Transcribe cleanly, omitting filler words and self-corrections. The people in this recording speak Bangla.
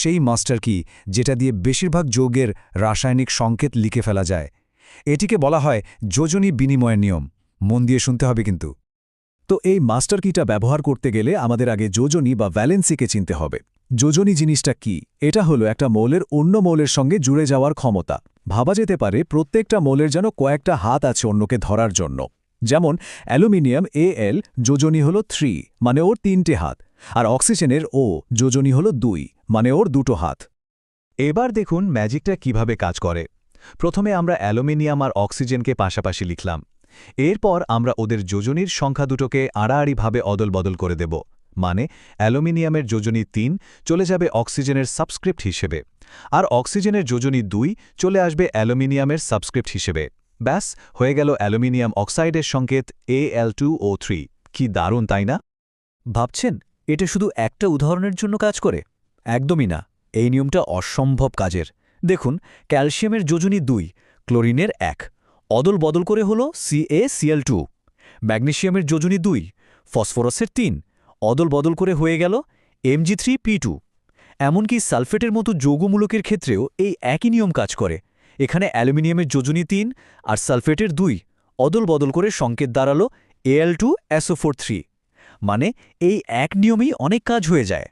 সেই মাস্টার কি যেটা দিয়ে বেশিরভাগ যৌগের রাসায়নিক সংকেত লিখে ফেলা যায়। এটিকে বলা হয় যোজনী বিনিময়ের নিয়ম। মন দিয়ে শুনতে হবে কিন্তু। তো এই মাস্টার কিটা ব্যবহার করতে গেলে আমাদের আগে যোজনী বা ভ্যালেন্সিকে চিনতে হবে। যোজনী জিনিসটা কি? এটা হলো একটা মৌলের অন্য মৌলের সঙ্গে জুড়ে যাওয়ার ক্ষমতা। ভাবা যেতে পারে প্রত্যেকটা মৌলের যেন কয়েকটা হাত আছে অন্যকে ধরার জন্য। যেমন অ্যালুমিনিয়াম Al যোজনী হল 3, মানে ওর 3টে হাত, আর অক্সিজেনের O যোজনী হল 2, মানে ওর 2টো হাত। এবার দেখুন ম্যাজিকটা কিভাবে কাজ করে। প্রথমে আমরা অ্যালুমিনিয়াম আর অক্সিজেনকে পাশাপাশি লিখলাম। এরপর আমরা ওদের যোজনীর সংখ্যা দুটোকে আড়াআড়িভাবে অদলবদল করে দেব। মানে অ্যালুমিনিয়ামের যোজনী 3 চলে যাবে অক্সিজেনের সাবস্ক্রিপ্ট হিসেবে, আর অক্সিজেনের যোজনী 2 চলে আসবে অ্যালুমিনিয়ামের সাবস্ক্রিপ্ট হিসেবে। ব্যাস, হয়ে গেল অ্যালুমিনিয়াম অক্সাইডের সংকেত Al2O3। কি দারুণ, তাই না? ভাবছেন এটা শুধু একটা উদাহরণের জন্য কাজ করে? একদমই না। এই নিয়মটা অসম্ভব কাজের। দেখুন, ক্যালসিয়ামের যোজনী 2, ক্লোরিনের 1, অদল বদল করে হল CaCl2। ম্যাগনেসিয়ামের যোজনী 2, ফসফরাসের 3, অদল বদল করে হয়ে গেল Mg3P2। এমনকি সালফেটের মতো যৌগমূলকের ক্ষেত্রেও এই একই নিয়ম কাজ করে। এখানে অ্যালুমিনিয়ামের যোজনী 3 আর সালফেটের 2 অদল বদল করে সংকেত দাঁড়ালো Al2SO4 3। মানে এই এক নিয়মেই অনেক কাজ হয়ে যায়।